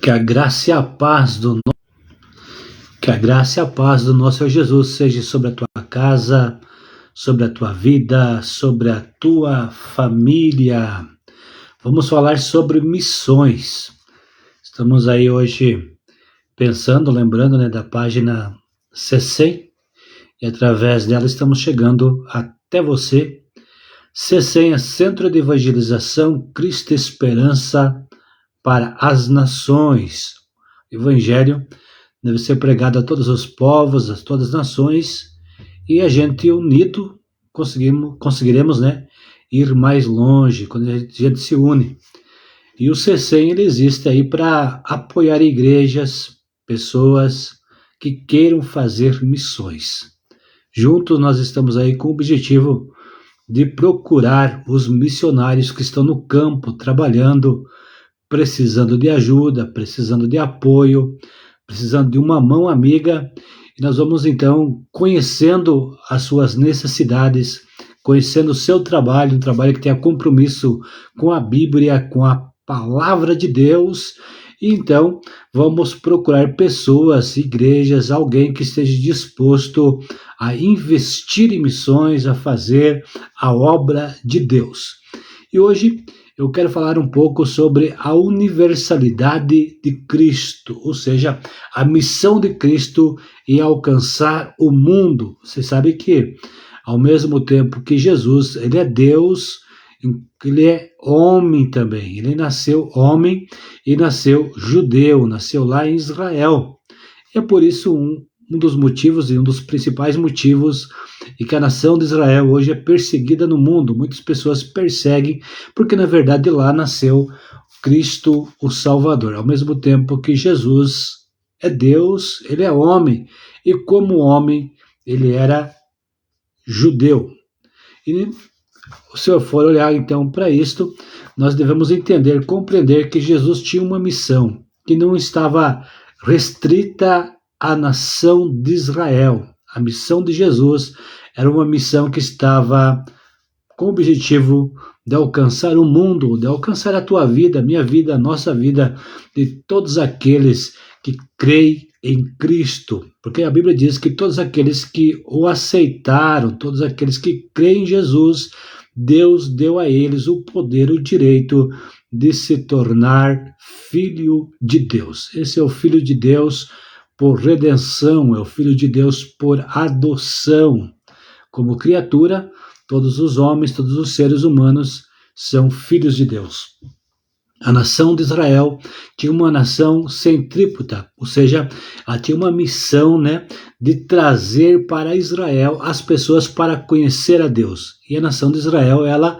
Que a graça e a paz do que a graça e a paz do nosso Senhor Jesus seja sobre a tua casa, sobre a tua vida, sobre a tua família. Vamos falar sobre missões. Estamos aí hoje pensando, lembrando, da página 60 e através dela estamos chegando até você. C100 é Centro de Evangelização Cristo Esperança para as Nações. Evangelho deve ser pregado a todos os povos, a todas as nações, e a gente unido conseguiremos ir mais longe quando a gente se une. E o C100 ele existe aí para apoiar igrejas, pessoas que queiram fazer missões. Juntos nós estamos aí com o objetivo de procurar os missionários que estão no campo trabalhando, precisando de ajuda, precisando de apoio, precisando de uma mão amiga, e nós vamos então conhecendo as suas necessidades, conhecendo o seu trabalho, um trabalho que tenha compromisso com a Bíblia, com a palavra de Deus, e então vamos procurar pessoas, igrejas, alguém que esteja disposto a investir em missões, a fazer a obra de Deus. E hoje eu quero falar um pouco sobre a universalidade de Cristo, ou seja, a missão de Cristo em alcançar o mundo. Você sabe que, ao mesmo tempo que Jesus, ele é Deus, ele é homem também. Ele nasceu homem e nasceu judeu, nasceu lá em Israel. E é por isso um dos motivos e um dos principais motivos e que a nação de Israel hoje é perseguida no mundo. Muitas pessoas perseguem porque na verdade lá nasceu Cristo o Salvador. Ao mesmo tempo que Jesus é Deus, ele é homem, e como homem ele era judeu. E se eu for olhar então para isto, nós devemos entender, compreender que Jesus tinha uma missão que não estava restrita à nação de Israel. A missão de Jesus era uma missão que estava com o objetivo de alcançar o mundo, de alcançar a tua vida, a minha vida, a nossa vida, de todos aqueles que creem em Cristo. Porque a Bíblia diz que todos aqueles que o aceitaram, todos aqueles que creem em Jesus, Deus deu a eles o poder, o direito de se tornar filho de Deus. Esse é o Filho de Deus por redenção, é o Filho de Deus por adoção. Como criatura, todos os homens, todos os seres humanos são filhos de Deus. A nação de Israel tinha uma nação centrípeta, ou seja, ela tinha uma missão de trazer para Israel as pessoas para conhecer a Deus. E a nação de Israel, ela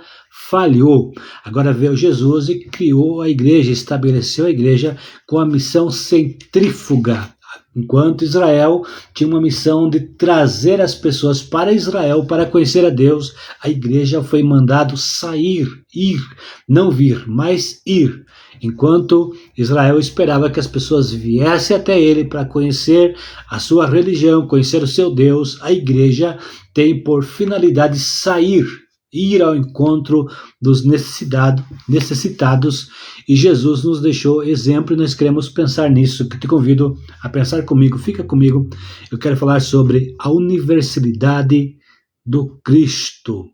falhou. Agora veio Jesus e criou a igreja, estabeleceu a igreja com a missão centrífuga. Enquanto Israel tinha uma missão de trazer as pessoas para Israel para conhecer a Deus, a igreja foi mandado sair, ir, não vir, mas ir. Enquanto Israel esperava que as pessoas viessem até ele para conhecer a sua religião, conhecer o seu Deus, a igreja tem por finalidade sair, ir ao encontro dos necessitados, e Jesus nos deixou exemplo e nós queremos pensar nisso, que te convido a pensar comigo, fica comigo. Eu quero falar sobre a universalidade do Cristo,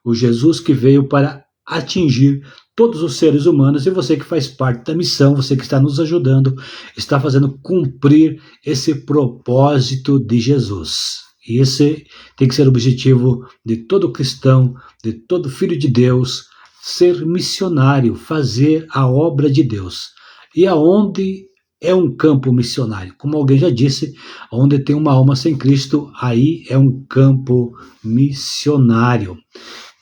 o Jesus que veio para atingir todos os seres humanos, e você que faz parte da missão, você que está nos ajudando, está fazendo cumprir esse propósito de Jesus. E esse tem que ser o objetivo de todo cristão, de todo filho de Deus, ser missionário, fazer a obra de Deus. E aonde é um campo missionário? Como alguém já disse, onde tem uma alma sem Cristo, aí é um campo missionário.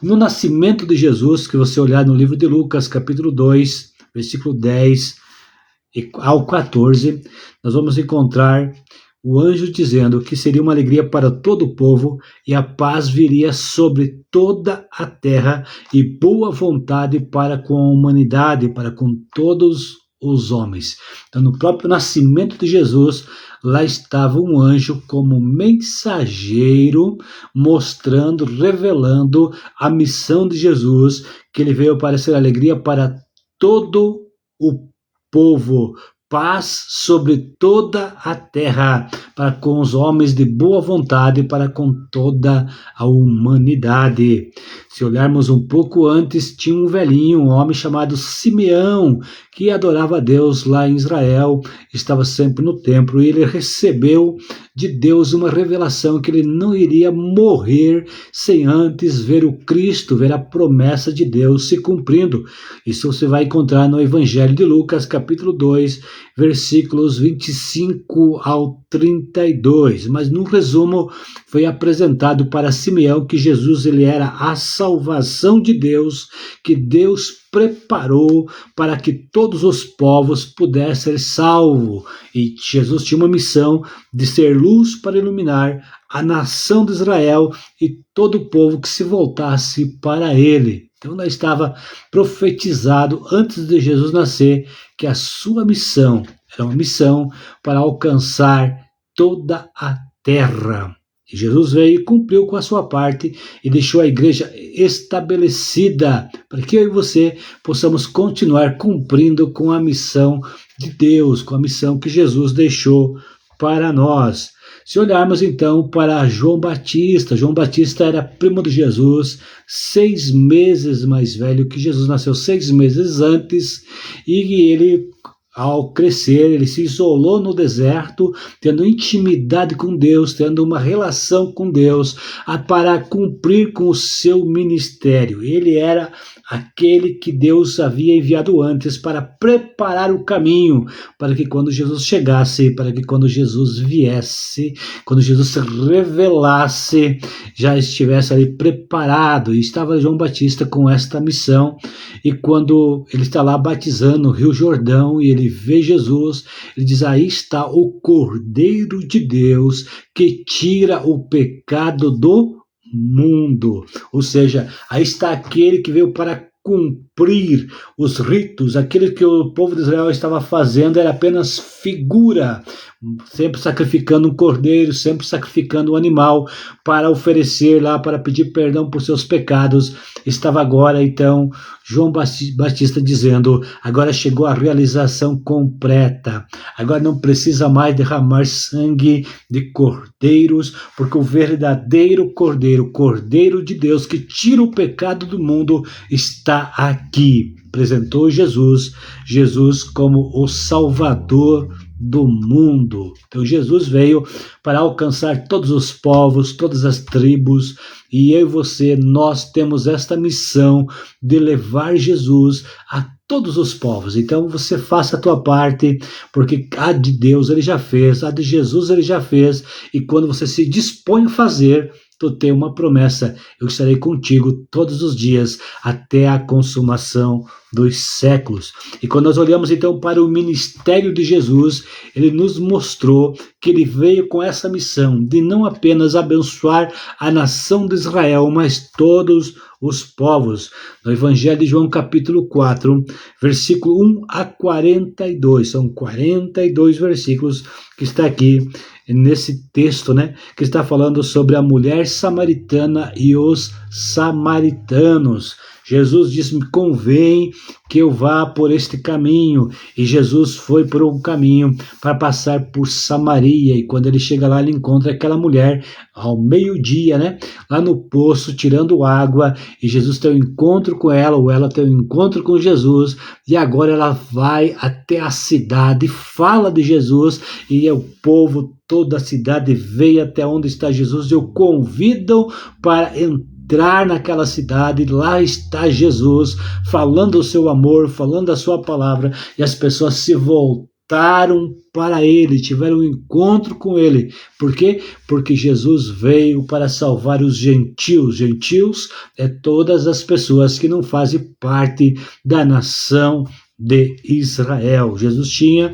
No nascimento de Jesus, que você olhar no livro de Lucas, capítulo 2, versículo 10 ao 14, nós vamos encontrar o anjo dizendo que seria uma alegria para todo o povo e a paz viria sobre toda a terra e boa vontade para com a humanidade, para com todos os homens. Então, no próprio nascimento de Jesus, lá estava um anjo como mensageiro, mostrando, revelando a missão de Jesus, que ele veio para ser alegria para todo o povo, paz sobre toda a terra, para com os homens de boa vontade, para com toda a humanidade. Se olharmos um pouco antes, tinha um velhinho, um homem chamado Simeão, que adorava a Deus lá em Israel, estava sempre no templo, e ele recebeu de Deus uma revelação que ele não iria morrer sem antes ver o Cristo, ver a promessa de Deus se cumprindo. Isso você vai encontrar no Evangelho de Lucas, capítulo 2, versículos 25 ao 32. Mas no resumo, foi apresentado para Simeão que Jesus ele era a salvação de Deus, que Deus preparou para que todos os povos pudessem ser salvos. E Jesus tinha uma missão de ser luz para iluminar a nação de Israel e todo o povo que se voltasse para ele. Então, lá estava profetizado antes de Jesus nascer que a sua missão era uma missão para alcançar toda a terra. E Jesus veio e cumpriu com a sua parte e deixou a igreja estabelecida para que eu e você possamos continuar cumprindo com a missão de Deus, com a missão que Jesus deixou para nós. Se olharmos então para João Batista era primo de Jesus, 6 meses mais velho que Jesus, nasceu 6 meses antes, e ele, ao crescer, ele se isolou no deserto, tendo intimidade com Deus, tendo uma relação com Deus, para cumprir com o seu ministério. Ele era aquele que Deus havia enviado antes para preparar o caminho, para que quando Jesus chegasse, para que quando Jesus viesse, quando Jesus se revelasse, já estivesse ali preparado. E estava João Batista com esta missão, e quando ele está lá batizando no Rio Jordão, e ele vê Jesus, ele diz: aí está o Cordeiro de Deus que tira o pecado do mundo. Ou seja, aí está aquele que veio para cumprir os ritos. Aquilo que o povo de Israel estava fazendo era apenas figura, sempre sacrificando um cordeiro, sempre sacrificando um animal para oferecer lá, para pedir perdão por seus pecados. Estava agora então João Batista dizendo: agora chegou a realização completa, agora não precisa mais derramar sangue de cordeiros, porque o verdadeiro cordeiro, Cordeiro de Deus que tira o pecado do mundo, está aqui. Apresentou Jesus como o Salvador do mundo. Então Jesus veio para alcançar todos os povos, todas as tribos, e eu e você, nós temos esta missão de levar Jesus a todos os povos. Então você faça a tua parte, porque a de Deus ele já fez, a de Jesus ele já fez, e quando você se dispõe a fazer, tu tem uma promessa: eu estarei contigo todos os dias até a consumação dos séculos. E quando nós olhamos então para o ministério de Jesus, ele nos mostrou que ele veio com essa missão de não apenas abençoar a nação de Israel, mas todos os povos. No Evangelho de João capítulo 4, versículo 1 a 42, são 42 versículos que está aqui nesse texto, né, que está falando sobre a mulher samaritana e os samaritanos. Jesus disse: me convém que eu vá por este caminho. E Jesus foi por um caminho para passar por Samaria. E quando ele chega lá, ele encontra aquela mulher ao meio-dia, né, lá no poço, tirando água. E Jesus tem um encontro com ela, ou ela tem um encontro com Jesus. E agora ela vai até a cidade, fala de Jesus, e o povo, toda a cidade veio até onde está Jesus e o convidam para entrar naquela cidade. Lá está Jesus falando o seu amor, falando a sua palavra, e as pessoas se voltaram para ele, tiveram um encontro com ele. Por quê? Porque Jesus veio para salvar os gentios. Gentios é todas as pessoas que não fazem parte da nação de Israel. Jesus tinha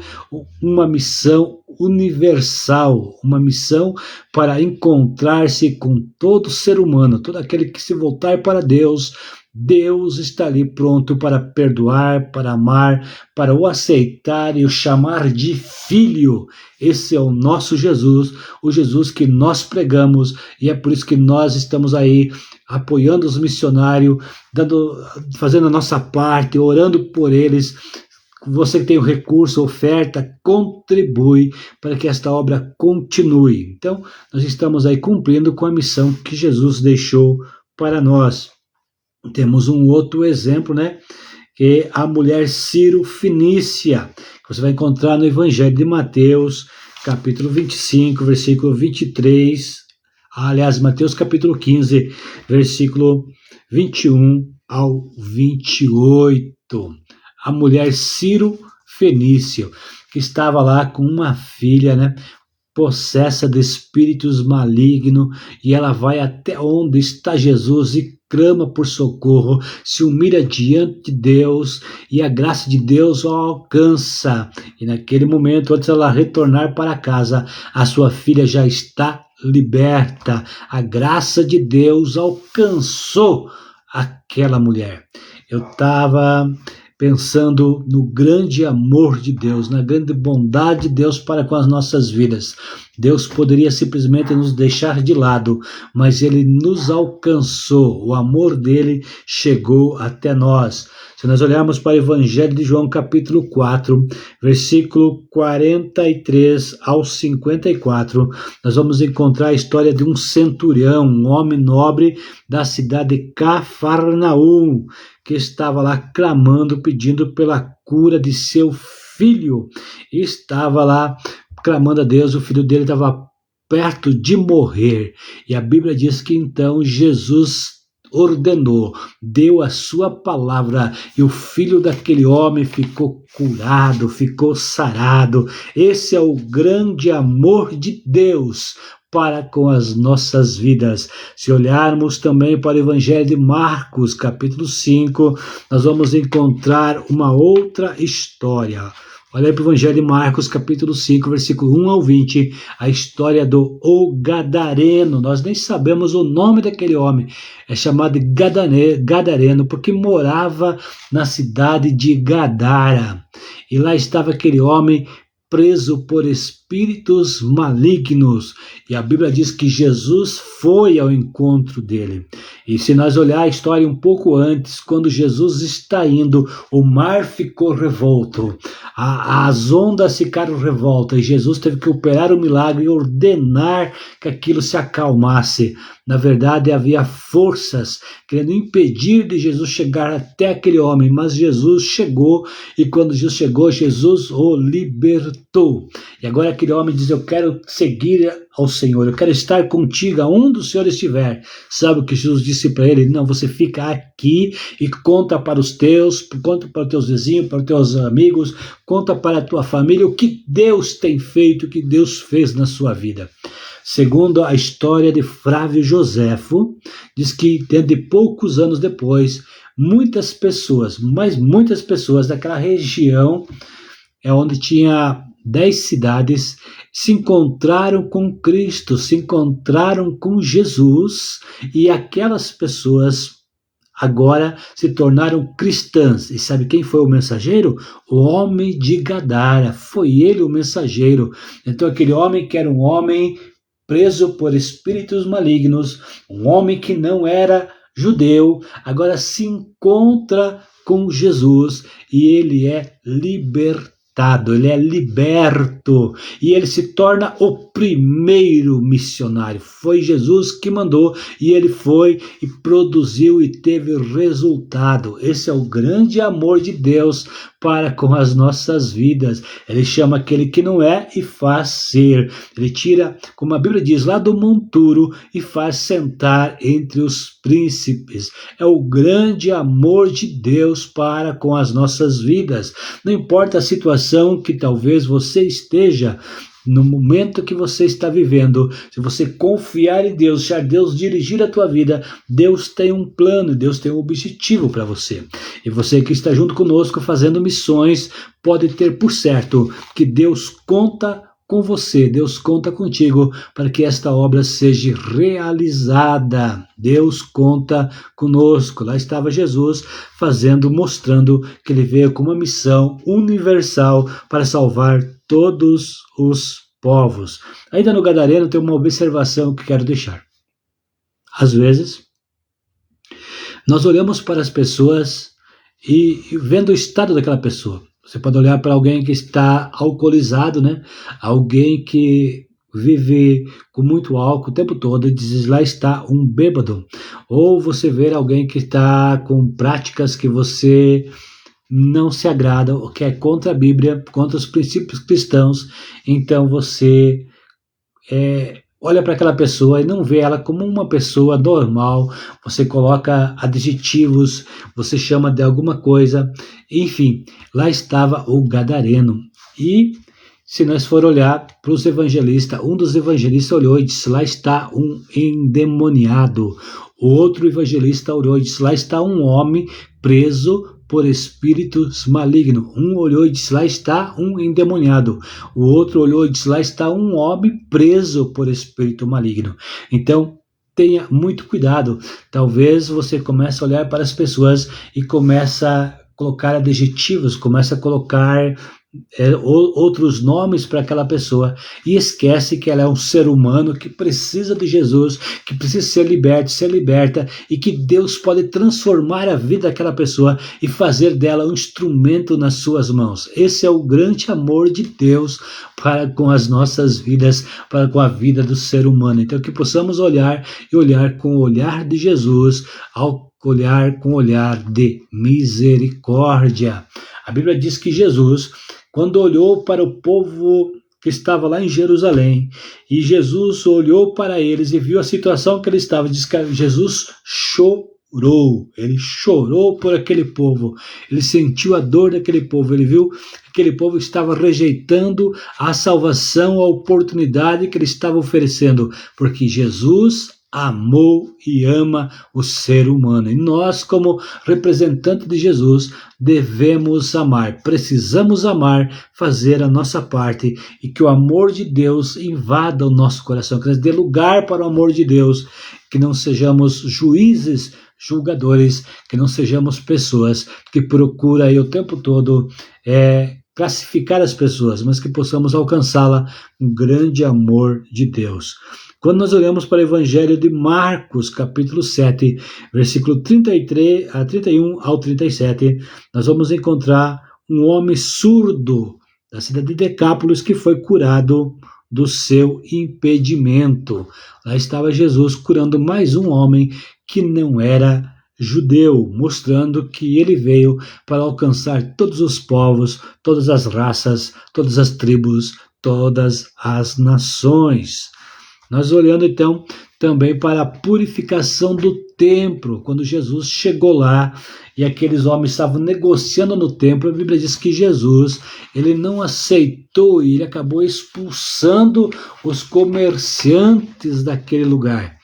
uma missão universal, uma missão para encontrar-se com todo ser humano, todo aquele que se voltar para Deus. Deus está ali pronto para perdoar, para amar, para o aceitar e o chamar de filho. Esse é o nosso Jesus, o Jesus que nós pregamos, e é por isso que nós estamos aí apoiando os missionários, fazendo a nossa parte, orando por eles, você que tem o recurso, oferta, contribui para que esta obra continue. Então, nós estamos aí cumprindo com a missão que Jesus deixou para nós. Temos um outro exemplo, né? Que é a mulher Ciro Fenícia, que você vai encontrar no Evangelho de Mateus, capítulo 25, versículo 23. Aliás, Mateus capítulo 15, versículo 21 ao 28. A mulher Ciro Fenícia, que estava lá com uma filha, né? Possessa de espíritos malignos, e ela vai até onde está Jesus e clama por socorro, se humilha diante de Deus, e a graça de Deus a alcança. E naquele momento, antes dela retornar para casa, a sua filha já está liberta. A graça de Deus alcançou aquela mulher. Eu estava pensando no grande amor de Deus, na grande bondade de Deus para com as nossas vidas. Deus poderia simplesmente nos deixar de lado, mas Ele nos alcançou, o amor dele chegou até nós. Se nós olharmos para o Evangelho de João, capítulo 4, versículo 43 ao 54, nós vamos encontrar a história de um centurião, um homem nobre da cidade de Cafarnaum, que estava lá clamando, pedindo pela cura de seu filho. E estava lá clamando a Deus, o filho dele estava perto de morrer. E a Bíblia diz que então Jesus ordenou, deu a sua palavra, e o filho daquele homem ficou curado, ficou sarado. Esse é o grande amor de Deus para com as nossas vidas. Se olharmos também para o Evangelho de Marcos, capítulo 5, nós vamos encontrar uma outra história. Olha aí para o Evangelho de Marcos, capítulo 5, versículo 1 ao 20, a história do O Gadareno. Nós nem sabemos o nome daquele homem, é chamado Gadareno, porque morava na cidade de Gadara. E lá estava aquele homem preso por espíritos malignos, e a Bíblia diz que Jesus foi ao encontro dele. E se nós olhar a história um pouco antes, quando Jesus está indo, o mar ficou revolto, as ondas ficaram revoltas, e Jesus teve que operar o milagre e ordenar que aquilo se acalmasse. Na verdade, havia forças querendo impedir de Jesus chegar até aquele homem, mas Jesus chegou, e quando Jesus chegou, Jesus o libertou. E agora aquele homem diz: eu quero seguir ao Senhor, eu quero estar contigo aonde o Senhor estiver. Sabe o que Jesus disse para ele? Não, você fica aqui e conta para os teus, conta para os teus vizinhos, para os teus amigos, conta para a tua família o que Deus tem feito, o que Deus fez na sua vida. Segundo a história de Flávio Joséfo, diz que dentro de poucos anos depois, muitas pessoas, mas muitas pessoas daquela região, onde tinha 10 cidades, se encontraram com Cristo, se encontraram com Jesus, e aquelas pessoas agora se tornaram cristãs. E sabe quem foi o mensageiro? O homem de Gadara, foi ele o mensageiro. Então aquele homem que era um homem preso por espíritos malignos, um homem que não era judeu, agora se encontra com Jesus, e ele é libertado, ele é liberto, e ele se torna o primeiro missionário. Foi Jesus que mandou, e ele foi e produziu e teve resultado. Esse é o grande amor de Deus para com as nossas vidas. Ele chama aquele que não é e faz ser. Ele tira, como a Bíblia diz, lá do monturo e faz sentar entre os príncipes. É o grande amor de Deus para com as nossas vidas. Não importa a situação que talvez você esteja, no momento que você está vivendo, se você confiar em Deus, deixar Deus dirigir a tua vida, Deus tem um plano, Deus tem um objetivo para você. E você que está junto conosco fazendo missões, pode ter por certo que Deus conta com você, Deus conta contigo para que esta obra seja realizada. Deus conta conosco. Lá estava Jesus mostrando que ele veio com uma missão universal para salvar todos os povos. Ainda no Gadareno tem uma observação que quero deixar. Às vezes, nós olhamos para as pessoas e vendo o estado daquela pessoa, Você pode olhar para alguém que está alcoolizado, né? Alguém que vive com muito álcool o tempo todo e diz, lá está um bêbado. Ou você ver alguém que está com práticas que você não se agrada, ou que é contra a Bíblia, contra os princípios cristãos, então você olha para aquela pessoa e não vê ela como uma pessoa normal, você coloca adjetivos, você chama de alguma coisa, enfim, lá estava o gadareno. E se nós for olhar para os evangelistas, um dos evangelistas olhou e disse, lá está um endemoniado. O outro evangelista olhou e disse, lá está um homem preso por espíritos malignos. Um olhou e disse, lá está um endemoniado. O outro olhou e disse, lá está um homem preso por espírito maligno. Então, tenha muito cuidado. Talvez você comece a olhar para as pessoas e comece a colocar adjetivos, comece a colocar outros nomes para aquela pessoa e esquece que ela é um ser humano que precisa de Jesus, que precisa ser liberto, ser liberta, e que Deus pode transformar a vida daquela pessoa e fazer dela um instrumento nas suas mãos. Esse é o grande amor de Deus para com as nossas vidas, para com a vida do ser humano. Então que possamos olhar e olhar com o olhar de Jesus, ao olhar com o olhar de misericórdia. A Bíblia diz que Jesus, quando olhou para o povo que estava lá em Jerusalém, e Jesus olhou para eles e viu a situação que ele estava, diz que Jesus chorou, ele chorou por aquele povo, ele sentiu a dor daquele povo, ele viu que aquele povo estava rejeitando a salvação, a oportunidade que ele estava oferecendo, porque Jesus amou e ama o ser humano. E nós, como representantes de Jesus, devemos amar, precisamos amar, fazer a nossa parte, e que o amor de Deus invada o nosso coração, que nós dê lugar para o amor de Deus, que não sejamos juízes, julgadores, que não sejamos pessoas que procuram aí o tempo todo classificar as pessoas, mas que possamos alcançá-la com grande amor de Deus. Quando nós olhamos para o Evangelho de Marcos, capítulo 7, versículo 31 ao 37, nós vamos encontrar um homem surdo da cidade de Decápolis que foi curado do seu impedimento. Lá estava Jesus curando mais um homem que não era judeu, mostrando que ele veio para alcançar todos os povos, todas as raças, todas as tribos, todas as nações. Nós olhando então também para a purificação do templo, quando Jesus chegou lá e aqueles homens estavam negociando no templo, a Bíblia diz que Jesus, ele não aceitou e ele acabou expulsando os comerciantes daquele lugar.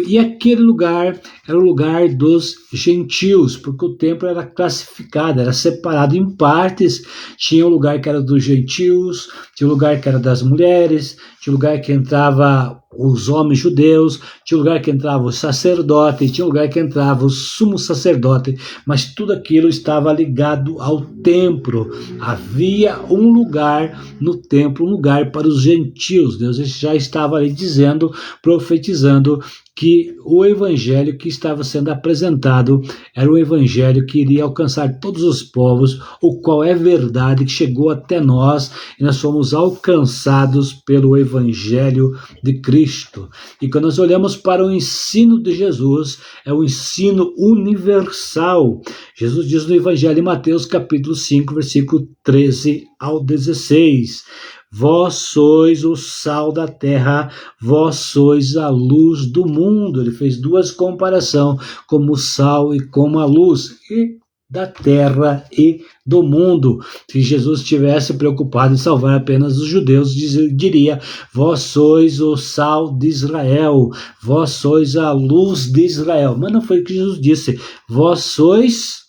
E aquele lugar era o lugar dos gentios, porque o templo era classificado, era separado em partes. Tinha um lugar que era dos gentios, tinha um lugar que era das mulheres, tinha um lugar que entrava os homens judeus, tinha um lugar que entrava o sacerdote, tinha um lugar que entrava o sumo sacerdote, mas tudo aquilo estava ligado ao templo. Havia um lugar no templo, um lugar para os gentios. Deus já estava ali dizendo, profetizando, que o evangelho que estava sendo apresentado era o evangelho que iria alcançar todos os povos, o qual é verdade, que chegou até nós, e nós fomos alcançados pelo evangelho de Cristo. E quando nós olhamos para o ensino de Jesus, é o ensino universal. Jesus diz no evangelho de Mateus, capítulo 5, versículo 13 ao 16, vós sois o sal da terra, vós sois a luz do mundo. Ele fez duas comparações, como o sal e como a luz, e da terra e do mundo. Se Jesus estivesse preocupado em salvar apenas os judeus, diria, vós sois o sal de Israel, vós sois a luz de Israel. Mas não foi o que Jesus disse, vós sois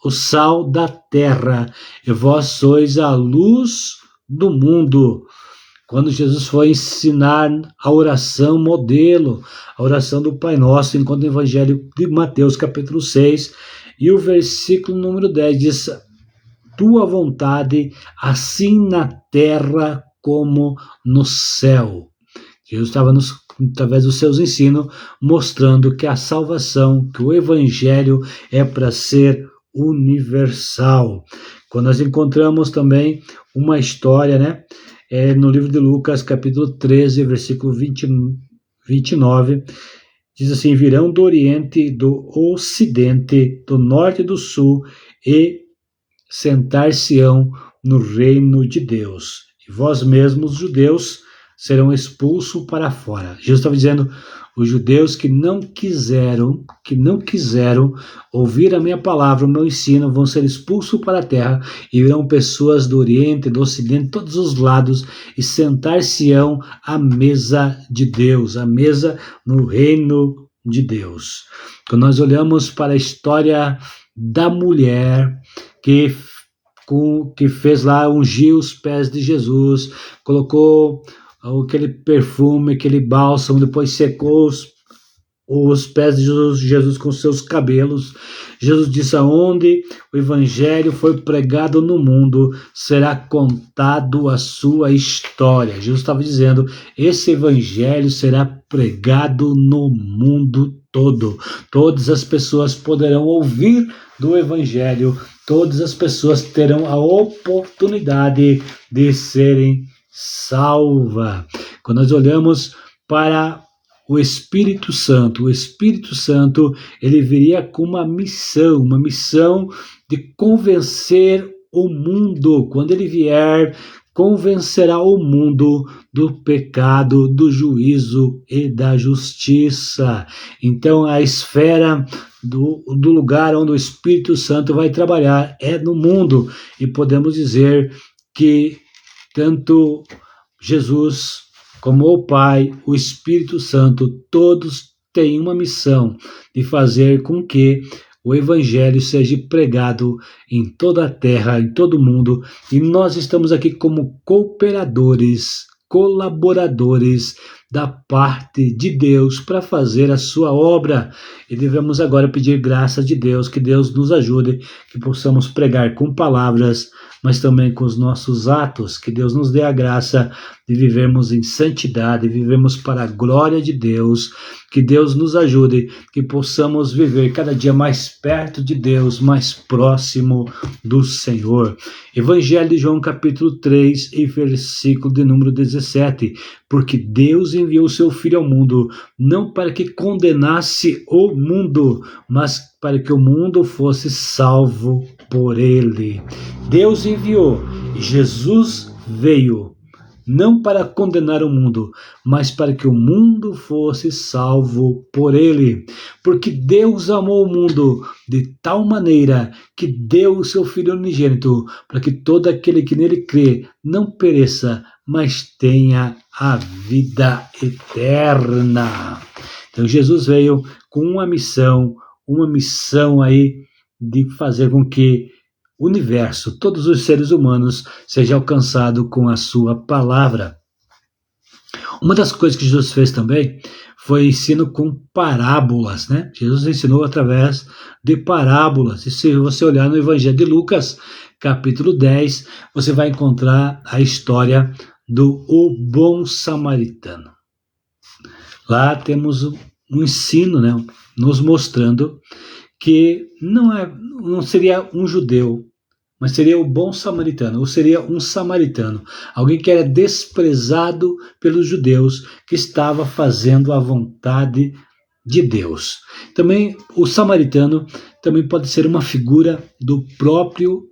o sal da terra, e vós sois a luz do mundo. Quando Jesus foi ensinar a oração modelo, a oração do Pai Nosso, enquanto o Evangelho de Mateus, capítulo 6, e o versículo número 10 diz, tua vontade, assim na terra como no céu. Jesus estava, através dos seus ensinos, mostrando que a salvação, que o Evangelho é para ser universal. Quando nós encontramos também uma história, né? No livro de Lucas, capítulo 13, versículo 29, diz assim: virão do Oriente, do Ocidente, do Norte e do Sul, e sentar-se-ão no reino de Deus. E vós mesmos, judeus, serão expulsos para fora. Jesus estava dizendo: os judeus que não quiseram ouvir a minha palavra, o meu ensino, vão ser expulsos para a terra, e virão pessoas do Oriente, do Ocidente, todos os lados, e sentar-se-ão à mesa de Deus, à mesa no reino de Deus. Quando nós olhamos para a história da mulher que fez lá, ungiu os pés de Jesus, colocou aquele perfume, aquele bálsamo, depois secou os pés de Jesus com seus cabelos. Jesus disse: aonde o evangelho foi pregado no mundo, será contado a sua história. Jesus estava dizendo: esse evangelho será pregado no mundo todo. Todas as pessoas poderão ouvir do evangelho, todas as pessoas terão a oportunidade de serem salvas. Quando nós olhamos para o Espírito Santo ele viria com uma missão de convencer o mundo. Quando ele vier, convencerá o mundo do pecado, do juízo e da justiça. Então, a esfera do lugar onde o Espírito Santo vai trabalhar é no mundo, e podemos dizer que tanto Jesus como o Pai, o Espírito Santo, todos têm uma missão de fazer com que o Evangelho seja pregado em toda a terra, em todo o mundo, e nós estamos aqui como cooperadores, colaboradores da parte de Deus para fazer a sua obra. E devemos agora pedir graça de Deus, que Deus nos ajude, que possamos pregar com palavras, mas também com os nossos atos, que Deus nos dê a graça de vivermos em santidade, vivemos para a glória de Deus, que Deus nos ajude, que possamos viver cada dia mais perto de Deus, mais próximo do Senhor. Evangelho de João, capítulo 3, e versículo de número 17, porque Deus enviou o seu Filho ao mundo, não para que condenasse o mundo, mas para que o mundo fosse salvo por ele. Deus enviou, Jesus veio, não para condenar o mundo, mas para que o mundo fosse salvo por ele. Porque Deus amou o mundo de tal maneira que deu o seu Filho unigênito, para que todo aquele que nele crê não pereça, mas tenha a vida eterna. Então Jesus veio com uma missão aí de fazer com que o universo, todos os seres humanos, seja alcançado com a sua palavra. Uma das coisas que Jesus fez também foi ensino com parábolas, né? Jesus ensinou através de parábolas. E se você olhar no Evangelho de Lucas, capítulo 10, você vai encontrar a história do O Bom Samaritano. Lá temos um ensino, né, nos mostrando que não seria um judeu, mas seria o bom samaritano, ou seria um samaritano, alguém que era desprezado pelos judeus, que estava fazendo a vontade de Deus. Também o samaritano também pode ser uma figura do próprio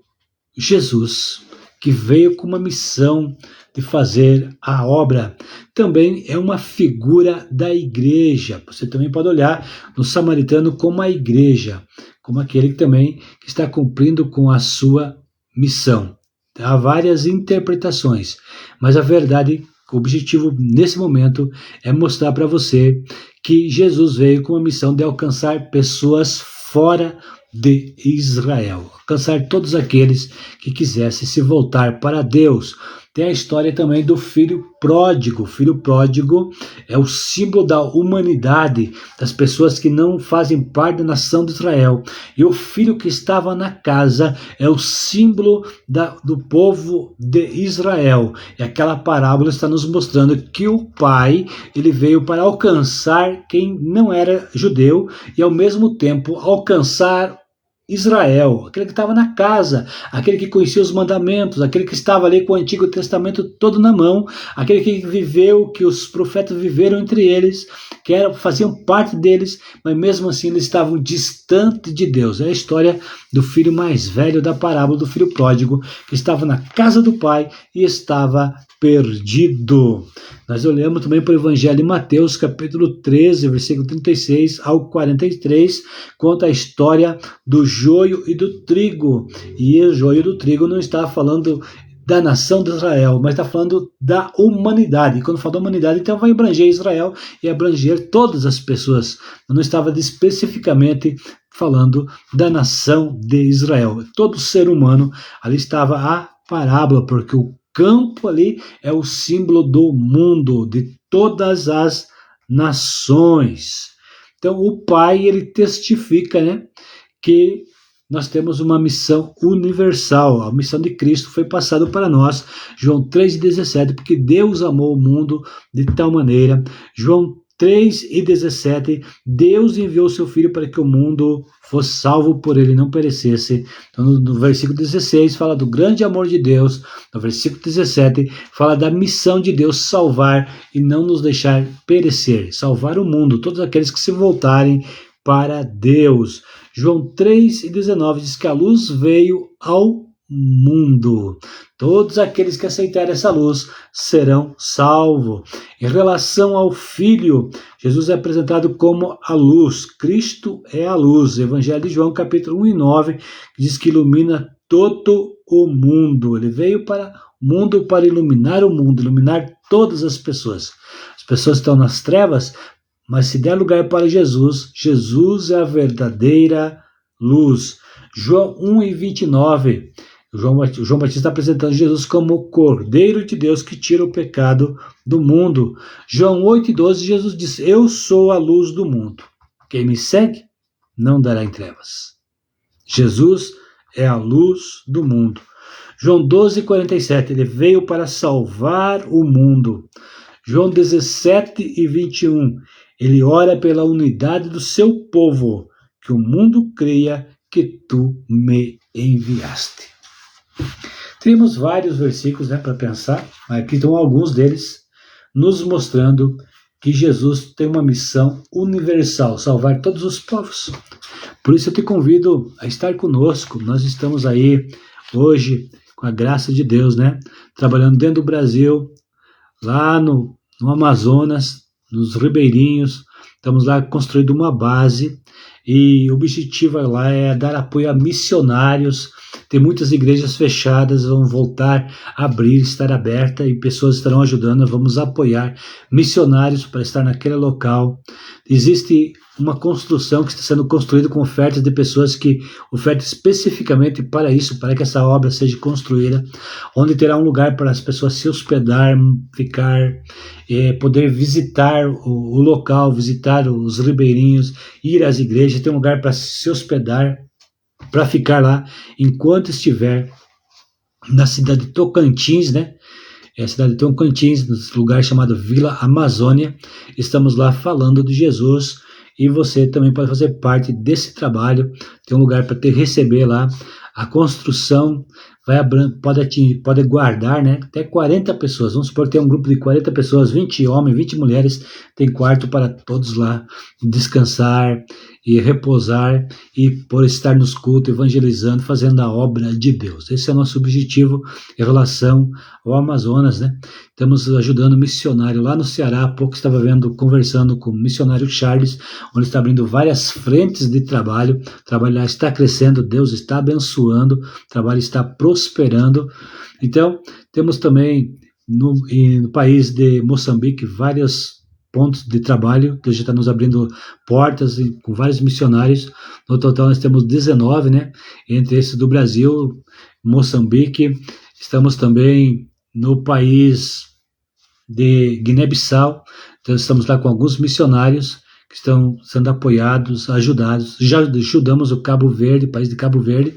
Jesus, que veio com uma missão de fazer a obra. Também é uma figura da igreja. Você também pode olhar no samaritano como a igreja, como aquele que também está cumprindo com a sua missão. Há várias interpretações, mas a verdade, o objetivo nesse momento é mostrar para você que Jesus veio com a missão de alcançar pessoas fora de Israel, alcançar todos aqueles que quisessem se voltar para Deus. Tem a história também do filho pródigo. O filho pródigo é o símbolo da humanidade, das pessoas que não fazem parte da nação de Israel. E o filho que estava na casa é o símbolo do povo de Israel. E aquela parábola está nos mostrando que o pai, ele veio para alcançar quem não era judeu e ao mesmo tempo alcançar Israel, aquele que estava na casa, aquele que conhecia os mandamentos, aquele que estava ali com o Antigo Testamento todo na mão, aquele que viveu, que os profetas viveram entre eles, que faziam parte deles, mas mesmo assim eles estavam distantes de Deus. É a história do filho mais velho da parábola do filho pródigo, que estava na casa do pai e estava perdido. Nós olhamos também para o Evangelho de Mateus, capítulo 13, versículo 36 ao 43, conta a história do joio e do trigo. E o joio do trigo não está falando da nação de Israel, mas está falando da humanidade. E quando fala da humanidade, então vai abranger Israel e abranger todas as pessoas. Não estava especificamente falando da nação de Israel. Todo ser humano, ali estava a parábola, porque o campo ali é o símbolo do mundo, de todas as nações. Então o Pai, ele testifica, né, que nós temos uma missão universal. A missão de Cristo foi passada para nós. João 3,17, porque Deus amou o mundo de tal maneira. João 3,17, Deus enviou seu Filho para que o mundo fosse salvo por ele, não perecesse. Então, no versículo 16 fala do grande amor de Deus. No versículo 17 fala da missão de Deus, salvar e não nos deixar perecer, salvar o mundo, todos aqueles que se voltarem para Deus. João 3,19 diz que a luz veio ao mundo. Todos aqueles que aceitarem essa luz serão salvos. Em relação ao Filho, Jesus é apresentado como a luz. Cristo é a luz. Evangelho de João, capítulo 1 e 9, diz que ilumina todo o mundo. Ele veio para o mundo para iluminar o mundo, iluminar todas as pessoas. As pessoas estão nas trevas, mas se der lugar para Jesus, Jesus é a verdadeira luz. João 1,29, João Batista está apresentando Jesus como o Cordeiro de Deus que tira o pecado do mundo. João 8,12, Jesus diz: eu sou a luz do mundo. Quem me segue não dará em trevas. Jesus é a luz do mundo. João 12,47, ele veio para salvar o mundo. João 17,21, ele ora pela unidade do seu povo, que o mundo creia que tu me enviaste. Temos vários versículos, né, para pensar, mas aqui estão alguns deles nos mostrando que Jesus tem uma missão universal, salvar todos os povos. Por isso eu te convido a estar conosco. Nós estamos aí hoje, com a graça de Deus, né, trabalhando dentro do Brasil, lá no Amazonas, nos ribeirinhos. Estamos lá construindo uma base e o objetivo lá é dar apoio a missionários. Tem muitas igrejas fechadas, vão voltar a abrir, estar aberta, e pessoas estarão ajudando. Vamos apoiar missionários para estar naquele local. Existe uma construção que está sendo construída com ofertas de pessoas que ofertam especificamente para isso, para que essa obra seja construída, onde terá um lugar para as pessoas se hospedar, ficar, poder visitar o local, visitar os ribeirinhos, ir às igrejas, ter um lugar para se hospedar, para ficar lá enquanto estiver na cidade de Tocantins, né? É a cidade de Tocantins, no lugar chamado Vila Amazônia. Estamos lá falando de Jesus, e você também pode fazer parte desse trabalho. Tem um lugar para te receber lá. A construção pode guardar, né, até 40 pessoas. Vamos supor que tem um grupo de 40 pessoas, 20 homens, 20 mulheres. Tem quarto para todos lá descansar e repousar, e por estar nos cultos, evangelizando, fazendo a obra de Deus. Esse é o nosso objetivo em relação ao Amazonas, né? Estamos ajudando missionário lá no Ceará. Há pouco estava conversando com o missionário Charles, onde está abrindo várias frentes de trabalho. O trabalho lá está crescendo, Deus está abençoando, o trabalho está prosperando. Então, temos também no país de Moçambique vários pontos de trabalho. Deus já está nos abrindo portas com vários missionários. No total nós temos 19, né? Entre esses do Brasil, Moçambique. Estamos também no país de Guiné-Bissau. Então estamos lá com alguns missionários que estão sendo apoiados, ajudados. Já ajudamos o Cabo Verde, país de Cabo Verde.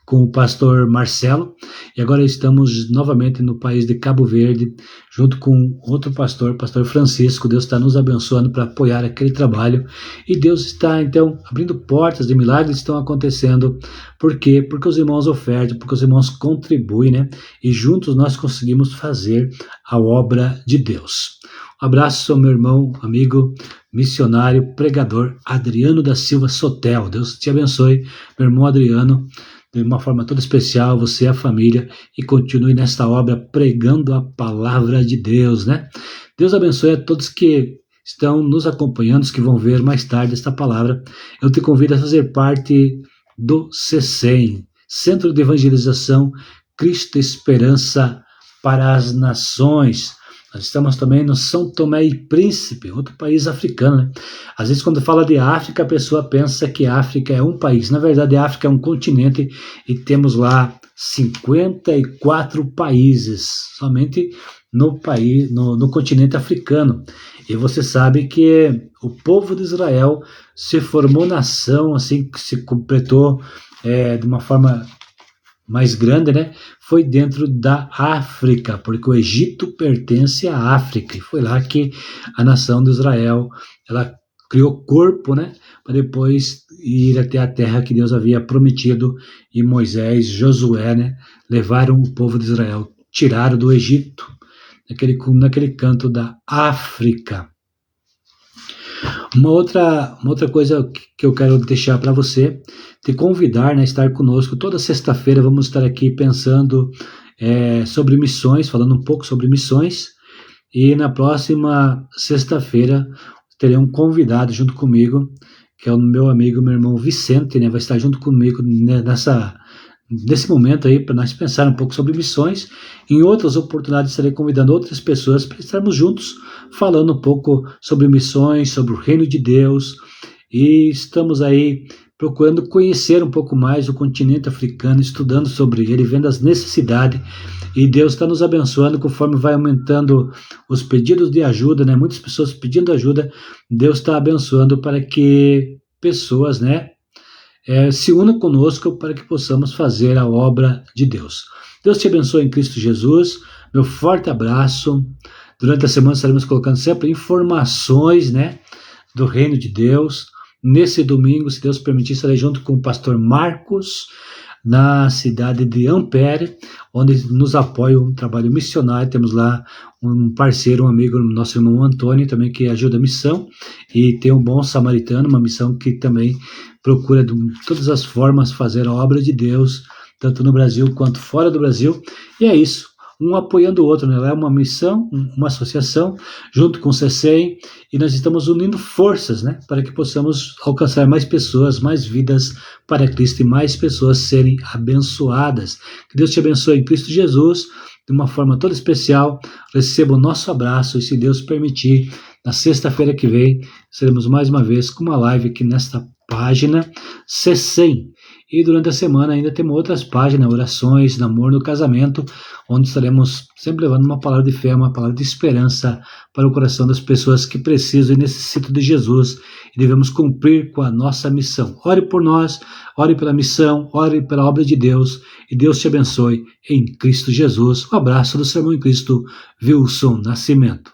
com o pastor Marcelo, e agora estamos novamente no país de Cabo Verde, junto com outro pastor, pastor Francisco. Deus está nos abençoando para apoiar aquele trabalho, e Deus está, então, abrindo portas de milagres estão acontecendo. Por quê? Porque os irmãos ofertam, porque os irmãos contribuem, né? E juntos nós conseguimos fazer a obra de Deus. Um abraço ao meu irmão, amigo, missionário, pregador, Adriano da Silva Sotel. Deus te abençoe, meu irmão Adriano, de uma forma toda especial, você e a família, e continue nesta obra pregando a palavra de Deus, né? Deus abençoe a todos que estão nos acompanhando, os que vão ver mais tarde esta palavra. Eu te convido a fazer parte do CECEM, Centro de Evangelização Cristo Esperança para as Nações. Nós estamos também no São Tomé e Príncipe, outro país africano, né? Às vezes, quando fala de África, a pessoa pensa que a África é um país. Na verdade, a África é um continente, e temos lá 54 países, somente no continente africano. E você sabe que o povo de Israel se formou nação, assim, que se completou de uma forma mais grande, né? Foi dentro da África, porque o Egito pertence à África, e foi lá que a nação de Israel, ela criou corpo, né? Para depois ir até a terra que Deus havia prometido, e Moisés, Josué, né? Levaram o povo de Israel, tiraram do Egito, naquele canto da África. Uma outra coisa que eu quero deixar para você, te convidar, né, a estar conosco. Toda sexta-feira vamos estar aqui pensando sobre missões, falando um pouco sobre missões, e na próxima sexta-feira terei um convidado junto comigo, que é o meu amigo, meu irmão Vicente, né, vai estar junto comigo nesse momento aí, para nós pensar um pouco sobre missões. Em outras oportunidades estarei convidando outras pessoas para estarmos juntos, falando um pouco sobre missões, sobre o reino de Deus, e estamos aí procurando conhecer um pouco mais o continente africano, estudando sobre ele, vendo as necessidades, e Deus está nos abençoando conforme vai aumentando os pedidos de ajuda, né? Muitas pessoas pedindo ajuda, Deus está abençoando para que pessoas, né, se unam conosco para que possamos fazer a obra de Deus. Deus te abençoe em Cristo Jesus. Meu forte abraço. Durante a semana estaremos colocando sempre informações, né, do reino de Deus. Nesse domingo, se Deus permitir, estarei junto com o pastor Marcos, na cidade de Ampere, onde nos apoia um trabalho missionário. Temos lá um parceiro, um amigo, nosso irmão Antônio, também, que ajuda a missão, e tem um Bom Samaritano, uma missão que também procura de todas as formas fazer a obra de Deus, tanto no Brasil quanto fora do Brasil. E é isso, um apoiando o outro, né? É uma missão, uma associação, junto com o CECEM, e nós estamos unindo forças, né, para que possamos alcançar mais pessoas, mais vidas para Cristo, e mais pessoas serem abençoadas. Que Deus te abençoe em Cristo Jesus, de uma forma toda especial. Receba o nosso abraço, e se Deus permitir, na sexta-feira que vem, seremos mais uma vez com uma live aqui nesta página CECEM. E durante a semana ainda temos outras páginas, orações, namoro no casamento, onde estaremos sempre levando uma palavra de fé, uma palavra de esperança para o coração das pessoas que precisam e necessitam de Jesus, e devemos cumprir com a nossa missão. Ore por nós, ore pela missão, ore pela obra de Deus, e Deus te abençoe em Cristo Jesus. Um abraço do seu irmão em Cristo, Wilson Nascimento.